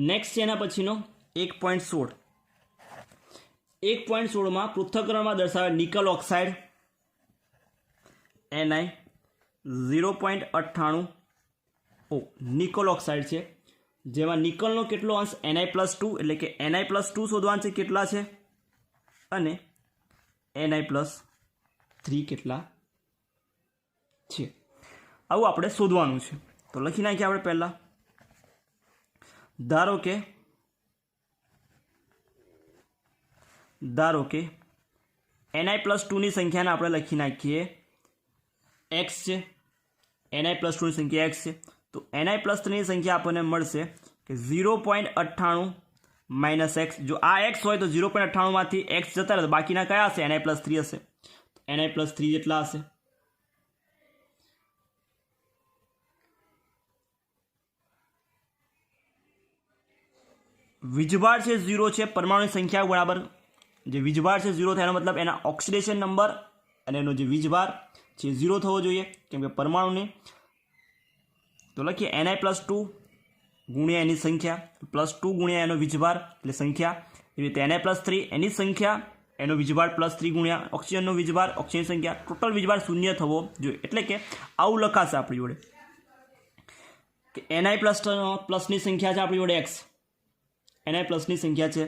[SPEAKER 1] નેક્સ્ટ છે એના પછીનો 1.16. 1.16માં પૃથ્થકરણમાં દર્શાવે nickel oxide Ni 0.98 nickel oxide છે, જેમાં નિકલનો કેટલો અંશ Ni+2 એટલે કે Ni+2 શોધવાનું છે કેટલા છે અને Ni+3 કેટલા છે, આવું આપણે શોધવાનું છે. તો લખી નાખીએ આપણે પહેલાં. ધારો કે Ni+2ની સંખ્યાને આપણે લખી નાખીએ x છે, Ni+2ની સંખ્યા x છે. તો Ni+3ની સંખ્યા આપણને મળશે કે 0.98 - x. જો આ x હોય તો 0.98માંથી x જતા રહે તો બાકીના કયા હશે? Ni+3 હશે. Ni+3 જેટલા હશે. વીજભાર છે 0 છે, પરમાણુની સંખ્યા બરાબર જે વીજભાર છે 0 થાય એનો મતલબ એના ઓક્સિડેશન નંબર અને એનો જે વીજભાર છે 0 થવો જોઈએ, કેમ કે પરમાણુની. તો લખીએ Ni+2 ગુણ્યા એની સંખ્યા +2 ગુણ્યા એનો વીજભાર એટલે સંખ્યા. એવી રીતે Ni+3 એની સંખ્યા એનો વીજભાર +3 ગુણ્યા ઓક્સિજનનો વીજભાર ઓક્સિજનની સંખ્યા. ટોટલ વીજભાર 0 થવો જોઈએ. એટલે કે આવું લખાશે આપણી જોડે કે Ni+પ્લસની સંખ્યા છે આપણી જોડે x, Ni+ની સંખ્યા છે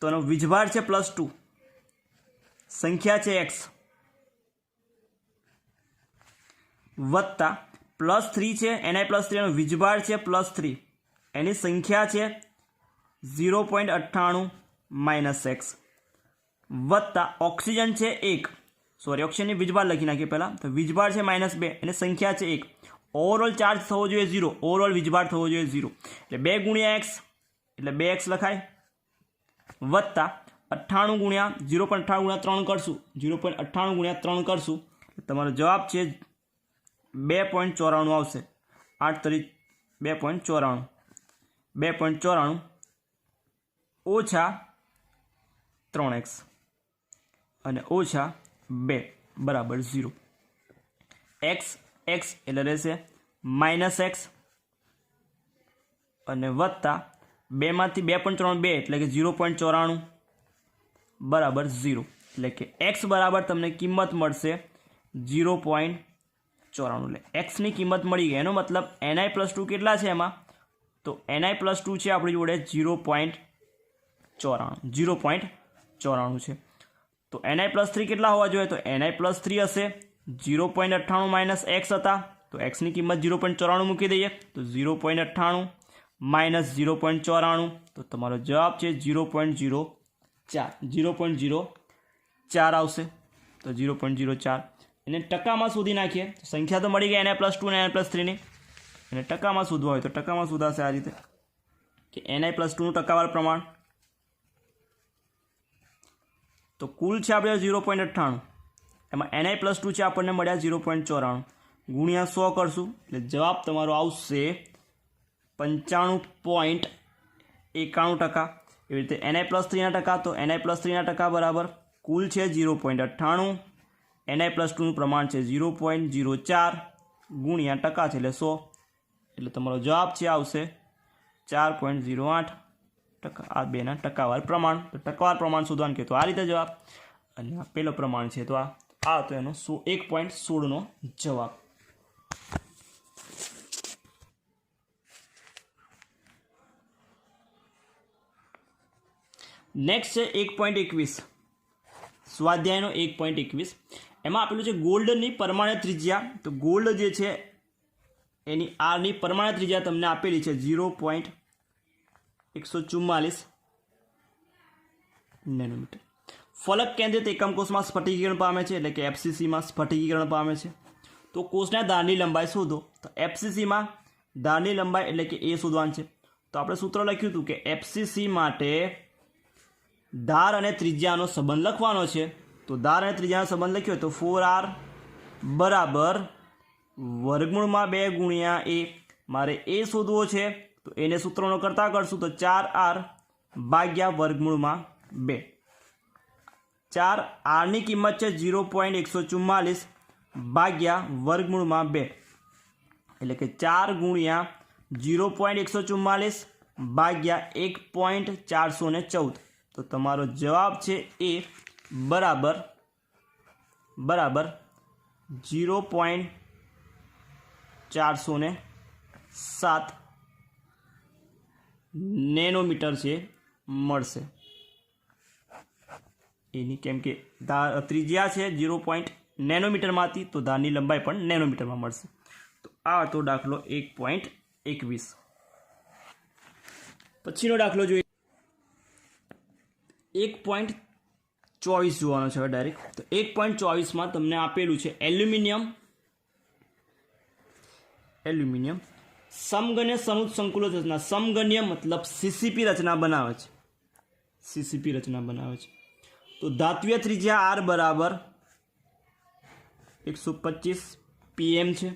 [SPEAKER 1] તો એનો વીજભાર છે +2, સંખ્યા છે x, વત્તા +3 છે Ni+3 એનો વીજભાર છે +3, એની સંખ્યા છે 0.98 - x, વત્તા ઓક્સિજન છે 1, સોરી ઓક્સિજનની વીજભાર લખી નાખીએ પહેલાં. તો વીજભાર છે -2, એની સંખ્યા છે 1. ઓવરઓલ ચાર્જ થવો જોઈએ 0, ઓવરઓલ વીજભાર થવો જોઈએ 0. એટલે 2 ગુણ્યા x એટલે 2x લખાય, વત્તા 98 ગુણ્યા 0.98 ગુણ્યા 3 કરશું, 0.98 ગુણ્યા 3 કરશું તમારો જવાબ છે 2.94 આવશે. 8 તરી 2.94, 2.94 ઓછા 3x અને ઓછા 2 બરાબર 0. x એટલે રહેશે -x અને વત્તા 2માંથી 2.94 2 એટલે કે 0.94 બરાબર 0. એટલે કે x બરાબર તમને કિંમત મળશે 0.94. એટલે xની કિંમત મળી ગઈ. એનો મતલબ Ni+2 કેટલા છે એમાં? તો Ni+2 છે આપણી જોડે 0.94 છે. તો Ni+3 કેટલા હોવા જોઈએ? તો Ni+3 હશે 0.98 - x હતા, તો xની કિંમત 0.94 મૂકી દઈએ તો 0.98 - 0.94 તો તમારો જવાબ છે 0.04 આવશે. તો 0.04 એને ટકામાં શોધી નાખીએ. સંખ્યા તો મળી ગઈ Ni+2 અને Ni+3ની, અને ટકામાં શોધવા હોય તો ટકામાં શોધાશે આ રીતે કે Ni+2નું ટકાવાર પ્રમાણ. તો કુલ છે આપણે 0.98, એમાં Ni+2 છે આપણને મળ્યા 0.94 ગુણ્યા 100 કરશું એટલે જવાબ તમારો આવશે 95.91%. એવી રીતે Ni+3ના ટકા, તો Ni+3ના ટકા બરાબર કુલ છે 0.98, Ni+2નું પ્રમાણ છે 0.04 ગુણ્યા ટકા છે એટલે 100, એટલે તમારો જવાબ છે આવશે 4.08%. આ બેના ટકાવાર પ્રમાણ. તો ટકાવાર પ્રમાણ શોધવાનું કે તો આ રીતે જવાબ, અને આ પહેલો પ્રમાણ છે તો આ તો એનો 1.16નો જવાબ. નેક્સ્ટ છે 1.21, સ્વાધ્યાયનો 1.21. એમાં આપેલું છે ગોલ્ડની પરમાણુ ત્રિજ્યા. તો ગોલ્ડ જે છે એની આરની પરમાણુ ત્રિજ્યા તમને આપેલી છે 0.144 નેનોમીટર. ફલક કેન્દ્રિત એકમ કોષમાં સ્ફટિકીકરણ પામે છે, એટલે કે FCCમાં સ્ફટિકીકરણ પામે છે. તો કોષના ધારની લંબાઈ શોધો. તો FCCમાં ધારની લંબાઈ એટલે કે એ શોધવાનું છે. તો આપણે સૂત્ર લખ્યું હતું કે FCC માટે ધાર અને ત્રિજ્યાનો સંબંધ લખવાનો છે. તો ધાર અને ત્રિજ્યાનો સંબંધ લખ્યો તો 4r બરાબર વર્ગમૂળમાં 2 ગુણ્યા a. મારે a શોધવો છે તો એને સૂત્રોનો કરતા કરશું તો 4r ભાગ્યા વર્ગમૂળમાં 2. 4r ની કિંમત છે 0.144 ભાગ્યા વર્ગમૂળમાં 2 એટલે કે 4 ગુણ્યા 0.144 ભાગ્યા 1.414. તો તમારો જવાબ છે એ બરાબર 0.407 નેનોમીટર છે મળશે એની, કેમ કે ત્રિજ્યા છે 0. નેનોમીટરમાંથી, તો ધારની લંબાઈ પણ નેનોમીટરમાં મળશે. તો આ હતો દાખલો 1.21. પછીનો દાખલો જોઈએ 1.24 જોવાનો છે ડાયરેક્ટ. તો 1.24માં તમને આપેલું છે એલ્યુમિનિયમ સમગન્ય સનુત સંકુલ રચના. સમગન્ય મતલબ સીસીપી રચના બનાવે છે. તો ધાત્વીય ત્રિજ્યા r બરાબર 125 pm છે.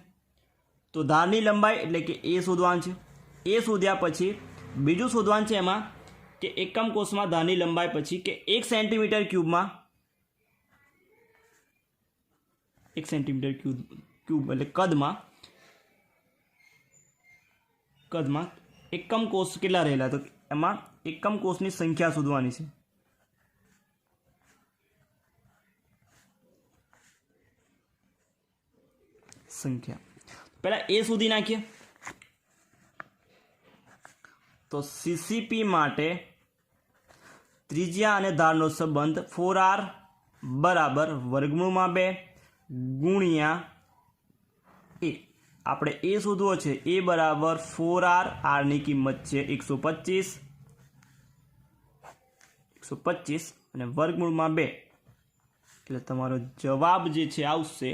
[SPEAKER 1] તો ધારની લંબાઈ એટલે કે એ શોધવાનું છે. એ શોધ્યા પછી બીજું શોધવાનું છે એમાં કે એકમ કોષમાં ધારની લંબાઈ પછી કે 1 સેન્ટીમીટર ક્યુબમાં 1 સેન્ટીમીટર ક્યુબ એટલે કદમાં એકમ કોષ કેટલા રહેલા. તો એમાં એકમ કોષની સંખ્યા શોધવાની છે. પહેલા એ શોધી નાખીએ. તો સીસીપી માટે ત્રિજ્યા અને ધારનો સંબંધ 4r બરાબર વર્ગમૂળમાં 2 ગુણ્યા એ. આપણે એ શોધવો છે. એ બરાબર 4r, r ની કિંમત છે 125 અને વર્ગમૂળમાં 2 એટલે તમારો જવાબ જે છે આવશે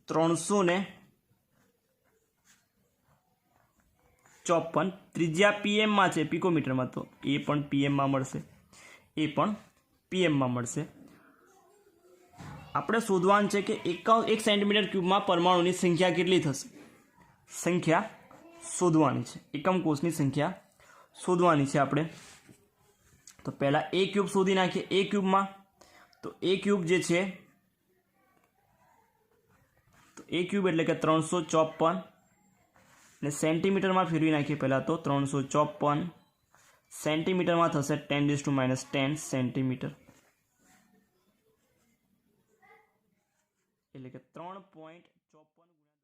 [SPEAKER 1] 354. ત્રિજ્યા પીએમમાં છે, પિકોમીટરમાં, તો એ પણ પીએમમાં મળશે. આપણે શોધવાનું છે કે 1 સેન્ટીમીટર ક્યુબમાં પરમાણુની સંખ્યા કેટલી થશે. સંખ્યા શોધવાની છે, એકમ કોષની સંખ્યા શોધવાની છે આપણે. તો પહેલાં એ ક્યુબ શોધી નાખીએ. એ ક્યુબમાં તો એ ક્યુબ જે છે, તો એ ક્યુબ એટલે કે 354 ને સેન્ટીમીટરમાં ફેરવી નાખીએ. પહેલાં તો 354 સેન્ટીમીટરમાં થશે 10⁻10 સેન્ટીમીટર એટલે કે 3.54